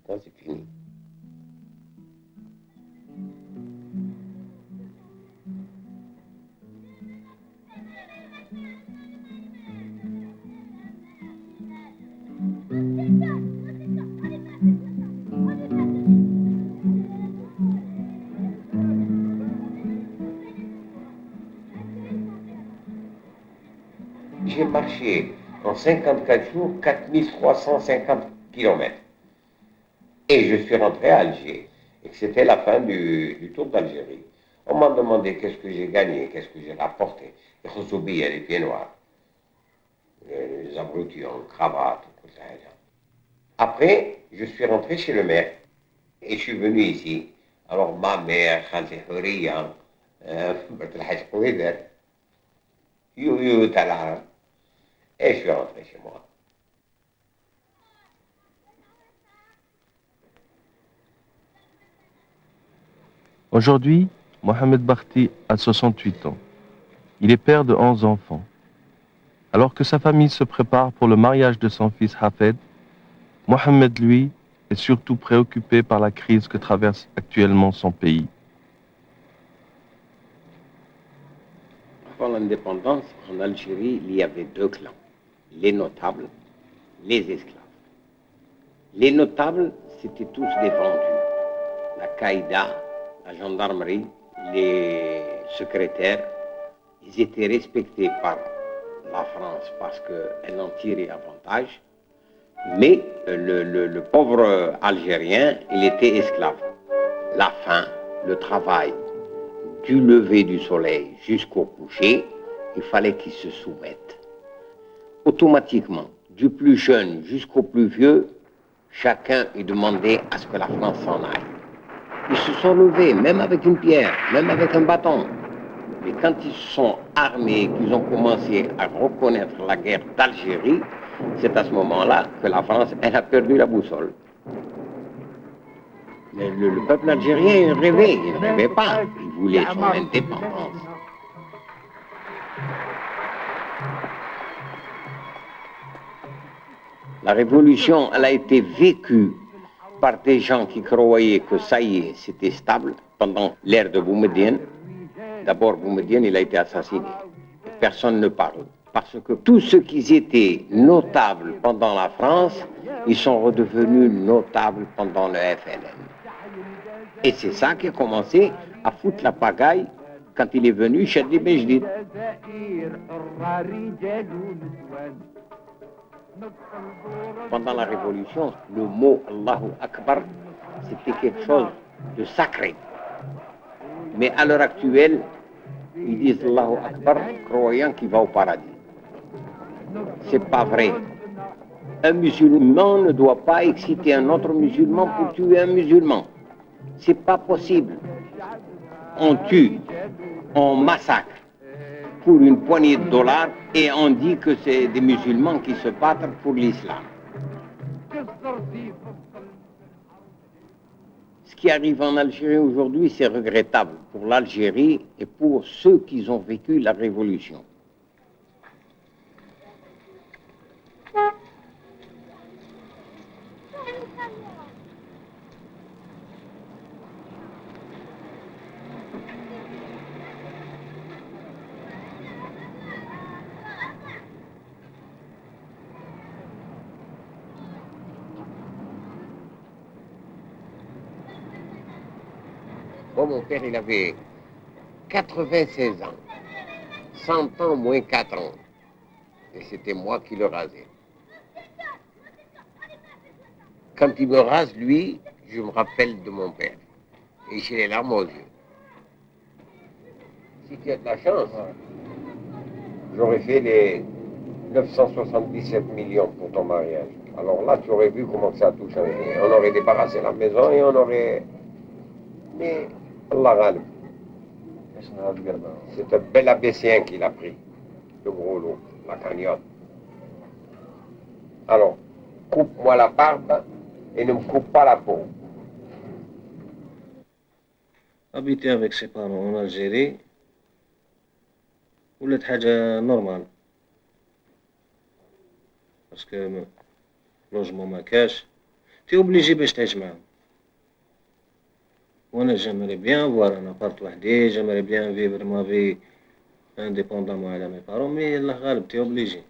Quand c'est fini. J'ai marché en 54 jours 4350 kilomètres. Et je suis rentré à Alger. Et c'était la fin du Tour d'Algérie. On m'a demandé qu'est-ce que j'ai gagné, qu'est-ce que j'ai rapporté. Et Khoussoubi, les pieds noirs, les abrutis en cravate, tout ça. Après, je suis rentré chez le maire. Et je suis venu ici. Alors ma mère, Khanti Houriya, Bertelhaj Kouider, You Talara. Et je suis rentré chez moi. Aujourd'hui, Mohamed Barti a 68 ans. Il est père de 11 enfants. Alors que sa famille se prépare pour le mariage de son fils Hafed, Mohamed, lui, est surtout préoccupé par la crise que traverse actuellement son pays. Avant l'indépendance, en Algérie, il y avait deux clans, les notables, les esclaves. Les notables, c'était tous des vendus. La caïda, la gendarmerie, les secrétaires, ils étaient respectés par la France parce qu'elle en tirait avantage. Mais le pauvre Algérien, il était esclave. La faim, le travail, du lever du soleil jusqu'au coucher, il fallait qu'il se soumette. Automatiquement, du plus jeune jusqu'au plus vieux, chacun y demandait à ce que la France s'en aille. Ils se sont levés, même avec une pierre, même avec un bâton. Mais quand ils se sont armés, qu'ils ont commencé à reconnaître la guerre d'Algérie, c'est à ce moment-là que la France, elle a perdu la boussole. Mais le peuple algérien, il ne rêvait pas, il voulait son indépendance. La révolution, elle a été vécue par des gens qui croyaient que ça y est, c'était stable pendant l'ère de Boumediene. D'abord, Boumediene, il a été assassiné. Personne ne parle. Parce que tous ceux qui étaient notables pendant la France, ils sont redevenus notables pendant le FLN. Et c'est ça qui a commencé à foutre la pagaille quand il est venu Chadli Bejdid. Pendant la Révolution, le mot Allahu Akbar, c'était quelque chose de sacré. Mais à l'heure actuelle, ils disent Allahu Akbar, croyant qu'il va au paradis. C'est pas vrai. Un musulman ne doit pas exciter un autre musulman pour tuer un musulman. C'est pas possible. On tue, on massacre pour une poignée de dollars et on dit que c'est des musulmans qui se battent pour l'islam. Ce qui arrive en Algérie aujourd'hui, c'est regrettable pour l'Algérie et pour ceux qui ont vécu la révolution. Bon, mon père, il avait 96 ans, 100 ans moins 4 ans. Et c'était moi qui le rasais. Quand il me rase, lui, je me rappelle de mon père. Et j'ai les larmes aux yeux. Si tu as de la chance, j'aurais fait les 977 millions pour ton mariage. Alors là, tu aurais vu comment ça a tout changé. On aurait débarrassé la maison et on aurait... Mais Allah ghalib. C'est un bel abessien qu'il a pris, le gros lot, la cagnotte. Alors, coupe-moi la barbe et ne me coupe pas la peau. Habiter avec ses parents en Algérie, ولات حاجة نورمال باسكو لوجمون ما كاش تي اوبليجي باش تعيش معاهم. وانا جيمري بيان فوار ان ابارت وحدي، جيمري بيان فيفر ما في انديبوندامون على مي بارون، مي الله غالب تي اوبليجي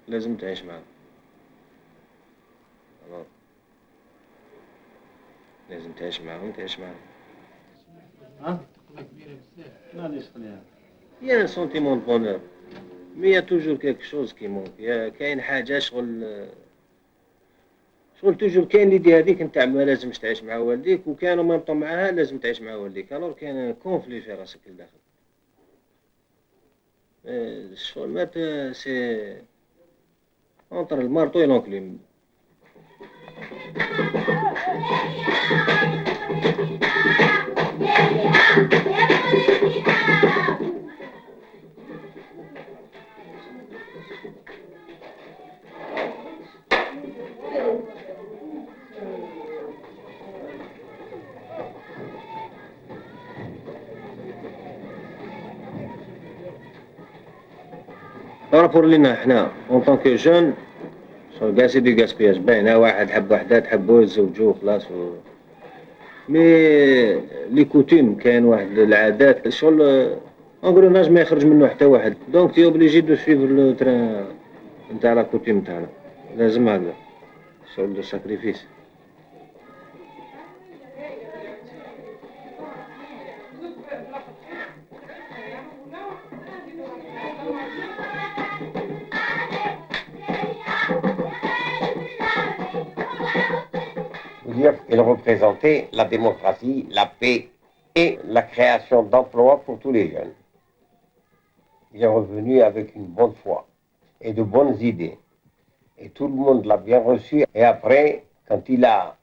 لازم تعيش معاهم. لازم تعيش معاهم تعيش معاهم. يا ان سونتيمون دو بونور، مي يا توجور كيك شوز كي مونك، يا كاين حاجة شغل توجور كاين ليدي هذيك نتاع ما لازمش تعيش مع والديك، وكان ميم طون معاها لازم تعيش مع والديك، الور كاين كونفلي في راسك لداخل. الشغل مات سي اونتر المارطو و لونكليم. بارابور لينا حنا اون طونك جون، شغل كاع سي دو غاسبياج، باينة واحد حب وحدة تحبو يتزوجو خلاص مي لي كوتيم كاين واحد العادات شغل انغروناج ما يخرج منه حتى واحد، دونك تي اوبليجي دو سويفر لو تران نتاع لا كوتيم تاعنا، لازم هكذا شغل دو ساكريفيس. Elle représentait la démocratie, la paix et la création d'emplois pour tous les jeunes. Il est revenu avec une bonne foi et de bonnes idées. Et tout le monde l'a bien reçu. Et après, quand il a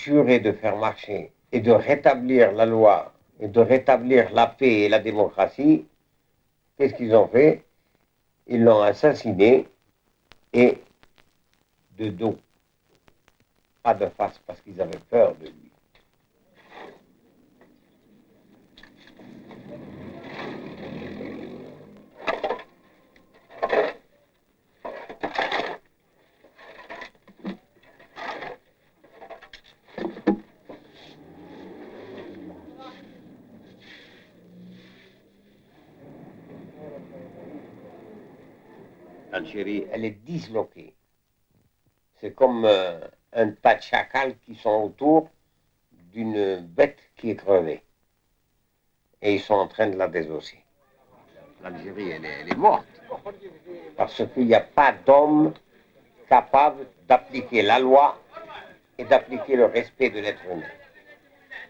juré de faire marcher et de rétablir la loi et de rétablir la paix et la démocratie, qu'est-ce qu'ils ont fait? Ils l'ont assassiné et de dos. Pas de face parce qu'ils avaient peur de lui. L'Algérie, elle est disloquée. C'est comme un tas de chacals qui sont autour d'une bête qui est crevée. Et ils sont en train de la désosser. L'Algérie, elle est morte. Parce qu'il n'y a pas d'homme capable d'appliquer la loi et d'appliquer le respect de l'être humain.